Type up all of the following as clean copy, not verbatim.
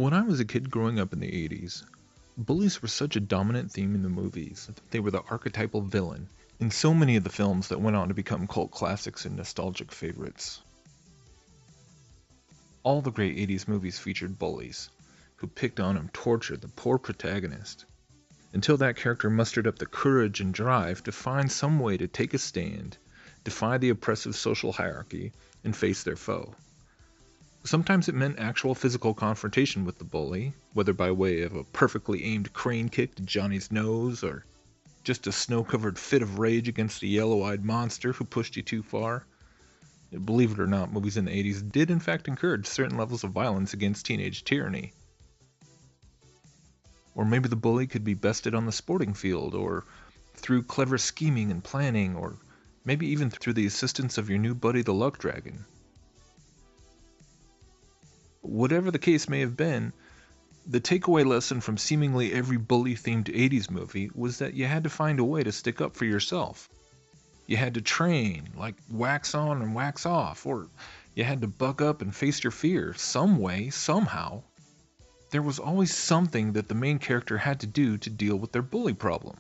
When I was a kid growing up in the 80s, bullies were such a dominant theme in the movies. They were the archetypal villain in so many of the films that went on to become cult classics and nostalgic favorites. All the great 80s movies featured bullies, who picked on and tortured the poor protagonist, until that character mustered up the courage and drive to find some way to take a stand, defy the oppressive social hierarchy, and face their foe. Sometimes it meant actual physical confrontation with the bully, whether by way of a perfectly aimed crane kick to Johnny's nose, or just a snow-covered fit of rage against a yellow-eyed monster who pushed you too far. Believe it or not, movies in the 80s did in fact encourage certain levels of violence against teenage tyranny. Or maybe the bully could be bested on the sporting field, or through clever scheming and planning, or maybe even through the assistance of your new buddy the Luck Dragon. Whatever the case may have been, the takeaway lesson from seemingly every bully-themed 80s movie was that you had to find a way to stick up for yourself. You had to train, like wax on and wax off, or you had to buck up and face your fear, some way, somehow. There was always something that the main character had to do to deal with their bully problem.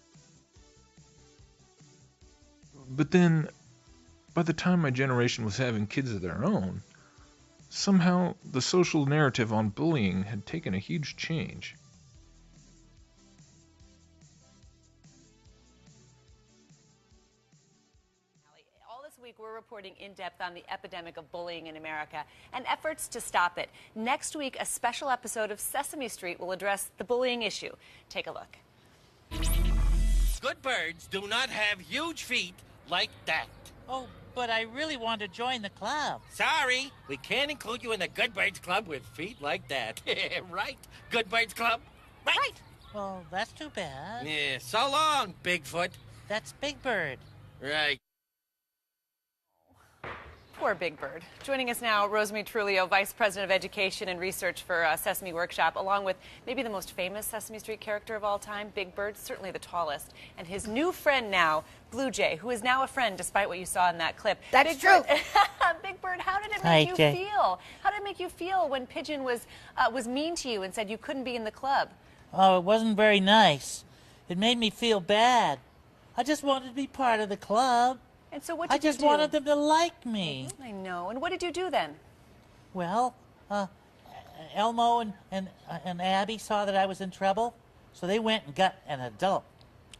But then, by the time my generation was having kids of their own, somehow the social narrative on bullying had taken a huge change. All this week we're reporting in depth on the epidemic of bullying in America and efforts to stop it. Next week, a special episode of Sesame Street will address the bullying issue. Take a look. Good birds do not have huge feet like that. Oh, but I really want to join the club. Sorry, we can't include you in the Good Birds Club with feet like that. Right, Good Birds Club? Right. Well, that's too bad. Yeah, so long, Bigfoot. That's Big Bird. Right. Poor Big Bird. Joining us now, Rosemary Trulio, Vice President of Education and Research for Sesame Workshop, along with maybe the most famous Sesame Street character of all time, Big Bird, certainly the tallest, and his new friend now, Blue Jay, who is now a friend despite what you saw in that clip. That's Big true. Bird, Big Bird, how did it make you feel? How did it make you feel when Pigeon was mean to you and said you couldn't be in the club? Oh, it wasn't very nice. It made me feel bad. I just wanted to be part of the club. And so what did you do? I just wanted them to like me. I know. And what did you do then? Well, Elmo and Abby saw that I was in trouble, so they went and got an adult.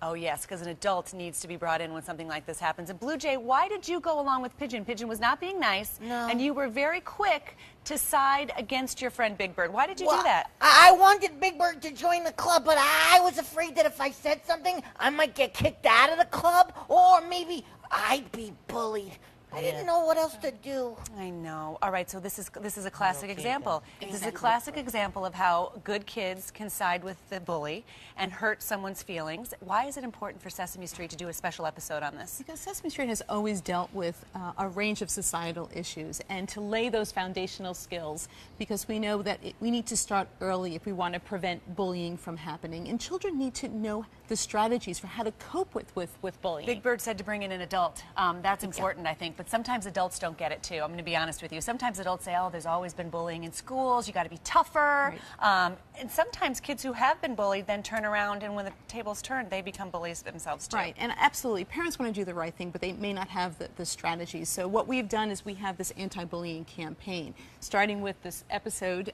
Oh, yes, because an adult needs to be brought in when something like this happens. And Blue Jay, why did you go along with Pigeon? Pigeon was not being nice, and you were very quick to side against your friend Big Bird. Why did you do that? I wanted Big Bird to join the club, but I was afraid that if I said something, I might get kicked out of the club, or maybe I'd be bullied. I didn't know what else to do. I know. All right, so this is a classic example. This is a classic example of how good kids can side with the bully and hurt someone's feelings. Why is it important for Sesame Street to do a special episode on this? Because Sesame Street has always dealt with a range of societal issues, and to lay those foundational skills, because we know that we need to start early if we want to prevent bullying from happening, and children need to know the strategies for how to cope with bullying. Big Bird said to bring in an adult. That's important, I think. But sometimes adults don't get it, too. I'm going to be honest with you. Sometimes adults say, oh, there's always been bullying in schools. You got to be tougher. Right. And sometimes kids who have been bullied then turn around, and when the tables turn, they become bullies themselves, too. Right. And absolutely, parents want to do the right thing, but they may not have the strategies. So what we've done is we have this anti-bullying campaign, starting with this episode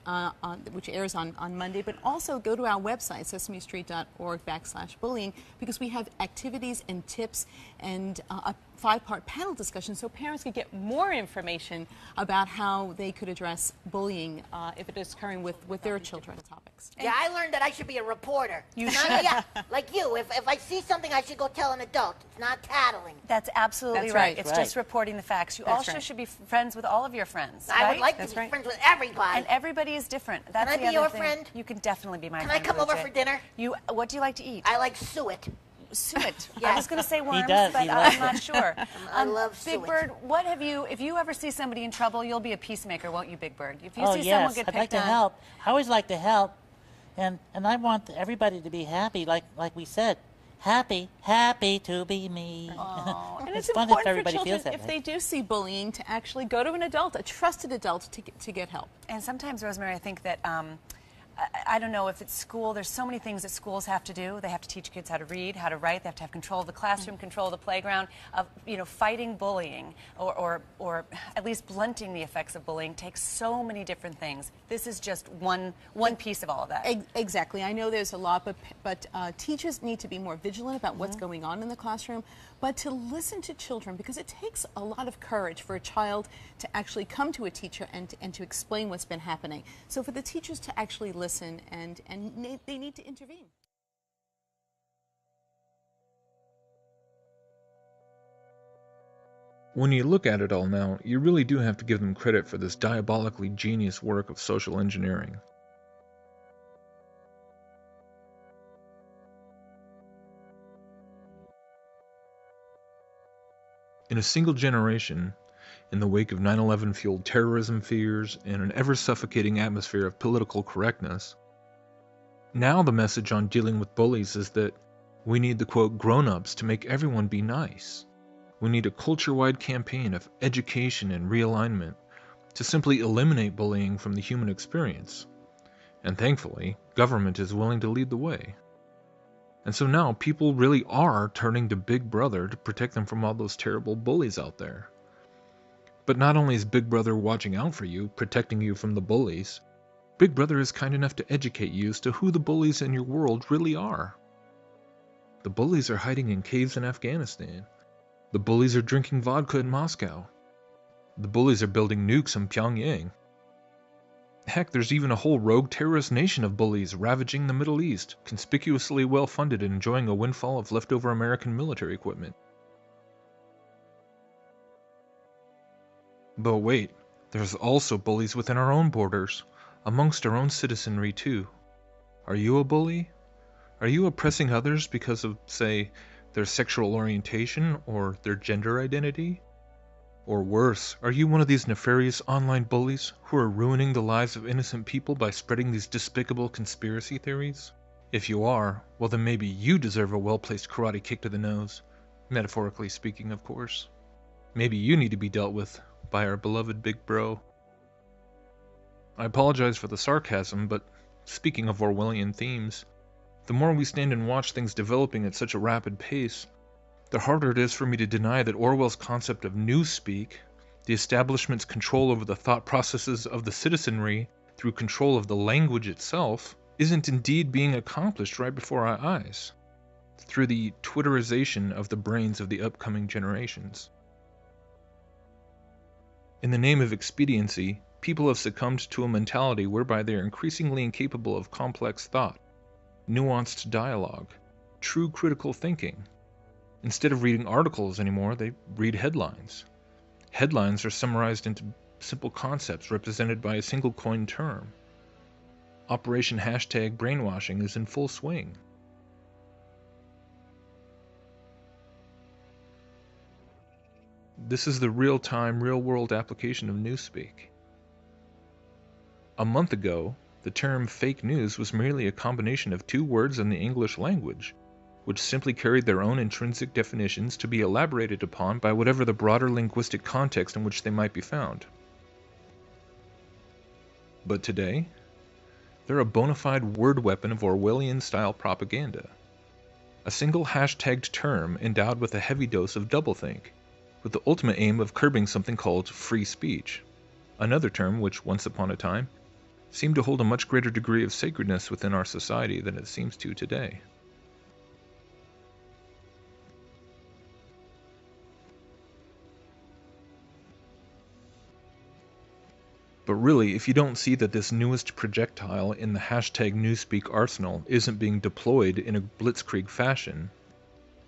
which airs on Monday, but also go to our website, sesamestreet.org/bullying, because we have activities and tips and a 5-part panel discussion so parents can get more information about how they could address bullying if it is occurring with their children. Topics. Yeah, I learned that I should be a reporter. You should. Yeah, like you. If I see something, I should go tell an adult. It's not tattling. That's absolutely That's right. right. It's just reporting the facts. You also should be friends with all of your friends. I right? would like to be friends with everybody. And everybody is different. That's Can I be your friend? You can definitely be my friend. Can I come over for dinner? What do you like to eat? I like suet. Suet. Yeah. I was going to say worms, does. but I'm not sure. I love Big suet. Bird, if you ever see somebody in trouble, you'll be a peacemaker, won't you, Big Bird? If you Oh, see yes. someone get I'd picked like to on, help. I always like to help, and I want everybody to be happy, like we said. Happy to be me. And it's fun important if everybody for children, feels that if way. they do see bullying, to actually go to an adult, a trusted adult, to get help. And sometimes, Rosemary, I think that I don't know if it's school. There's so many things that schools have to do. They have to teach kids how to read, how to write. They have to have control of the classroom, control of the playground. Fighting bullying or at least blunting the effects of bullying takes so many different things. This is just one piece of all of that. Exactly. I know there's a lot, but teachers need to be more vigilant about what's going on in the classroom, but to listen to children, because it takes a lot of courage for a child to actually come to a teacher and to explain what's been happening. So for the teachers to actually listen and they need to intervene. When you look at it all now, you really do have to give them credit for this diabolically genius work of social engineering. In a single generation, in the wake of 9/11 fueled terrorism fears and an ever-suffocating atmosphere of political correctness, now the message on dealing with bullies is that we need the quote grown-ups to make everyone be nice. We need a culture-wide campaign of education and realignment to simply eliminate bullying from the human experience. And thankfully, government is willing to lead the way. And so now people really are turning to Big Brother to protect them from all those terrible bullies out there. But not only is Big Brother watching out for you, protecting you from the bullies, Big Brother is kind enough to educate you as to who the bullies in your world really are. The bullies are hiding in caves in Afghanistan. The bullies are drinking vodka in Moscow. The bullies are building nukes in Pyongyang. Heck, there's even a whole rogue terrorist nation of bullies ravaging the Middle East, conspicuously well-funded and enjoying a windfall of leftover American military equipment. But wait, there's also bullies within our own borders, amongst our own citizenry too. Are you a bully? Are you oppressing others because of, say, their sexual orientation or their gender identity? Or worse, are you one of these nefarious online bullies who are ruining the lives of innocent people by spreading these despicable conspiracy theories? If you are, well then maybe you deserve a well-placed karate kick to the nose. Metaphorically speaking, of course. Maybe you need to be dealt with by our beloved Big Bro. I apologize for the sarcasm, but speaking of Orwellian themes, the more we stand and watch things developing at such a rapid pace, the harder it is for me to deny that Orwell's concept of newspeak, the establishment's control over the thought processes of the citizenry through control of the language itself, isn't indeed being accomplished right before our eyes, through the Twitterization of the brains of the upcoming generations. In the name of expediency, people have succumbed to a mentality whereby they are increasingly incapable of complex thought, nuanced dialogue, true critical thinking. Instead of reading articles anymore, they read headlines. Headlines are summarized into simple concepts represented by a single coined term. Operation #brainwashing is in full swing. This is the real-time, real-world application of newspeak. A month ago, the term fake news was merely a combination of two words in the English language, which simply carried their own intrinsic definitions to be elaborated upon by whatever the broader linguistic context in which they might be found. But today, they're a bona fide word weapon of Orwellian-style propaganda. A single hashtagged term endowed with a heavy dose of doublethink, with the ultimate aim of curbing something called free speech, another term which, once upon a time, seemed to hold a much greater degree of sacredness within our society than it seems to today. But really, if you don't see that this newest projectile in the #newspeak arsenal isn't being deployed in a blitzkrieg fashion,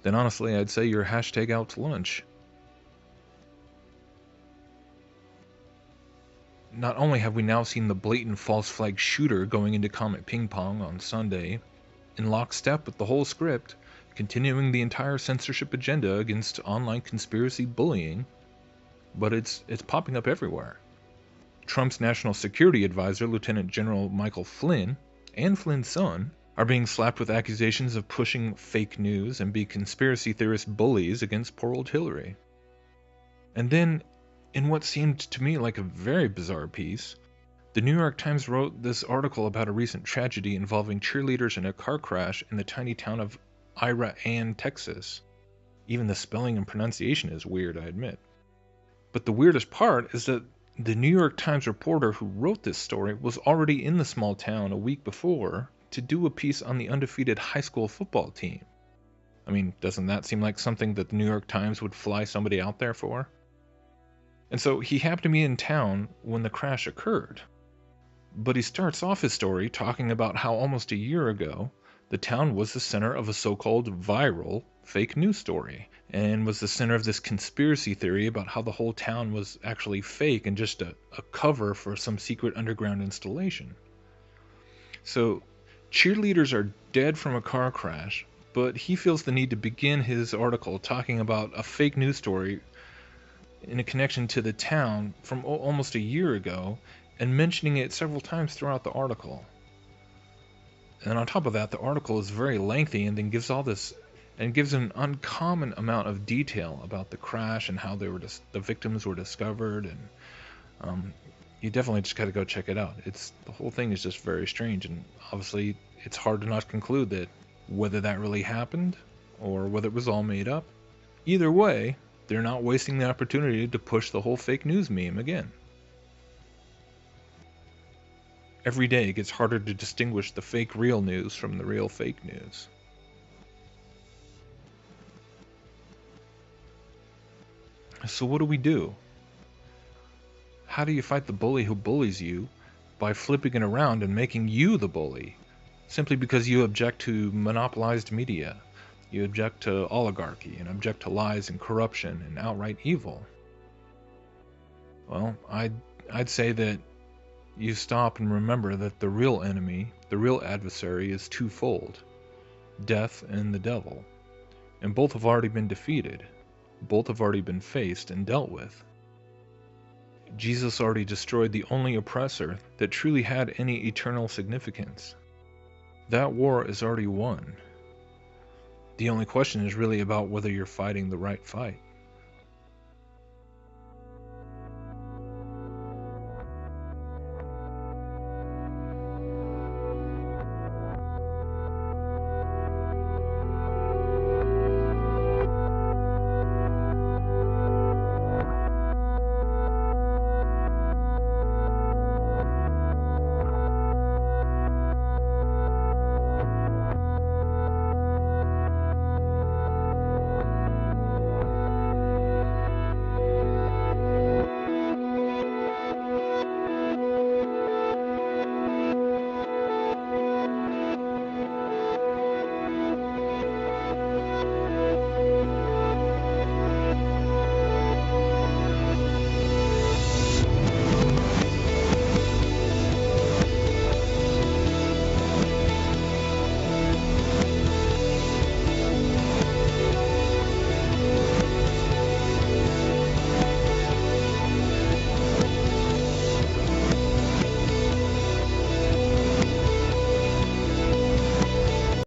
then honestly I'd say you're #out to lunch. Not only have we now seen the blatant false flag shooter going into Comet Ping Pong on Sunday, in lockstep with the whole script, continuing the entire censorship agenda against online conspiracy bullying, but it's popping up everywhere. Trump's national security advisor, Lieutenant General Michael Flynn, and Flynn's son, are being slapped with accusations of pushing fake news and be conspiracy theorist bullies against poor old Hillary. And then, in what seemed to me like a very bizarre piece, The New York Times wrote this article about a recent tragedy involving cheerleaders in a car crash in the tiny town of Ira, Texas. Even the spelling and pronunciation is weird, I admit. But the weirdest part is that the New York Times reporter who wrote this story was already in the small town a week before to do a piece on the undefeated high school football team. I mean, doesn't that seem like something that the New York Times would fly somebody out there for? And so he happened to be in town when the crash occurred. But he starts off his story talking about how almost a year ago, the town was the center of a so-called viral fake news story, and was the center of this conspiracy theory about how the whole town was actually fake and just a cover for some secret underground installation. So, cheerleaders are dead from a car crash, but he feels the need to begin his article talking about a fake news story in a connection to the town from almost a year ago, and mentioning it several times throughout the article. And on top of that, the article is very lengthy and then gives an uncommon amount of detail about the crash and how the victims were discovered, and you definitely just got to go check it out. The whole thing is just very strange, and obviously it's hard to not conclude that whether that really happened or whether it was all made up. Either way, they're not wasting the opportunity to push the whole fake news meme again. Every day it gets harder to distinguish the fake real news from the real fake news. So what do we do? How do you fight the bully who bullies you by flipping it around and making you the bully? Simply because you object to monopolized media, you object to oligarchy, and object to lies and corruption and outright evil. Well, I'd say that you stop and remember that the real enemy, the real adversary, is twofold: death and the devil. And both have already been defeated. Both have already been faced and dealt with. Jesus already destroyed the only oppressor that truly had any eternal significance. That war is already won. The only question is really about whether you're fighting the right fight.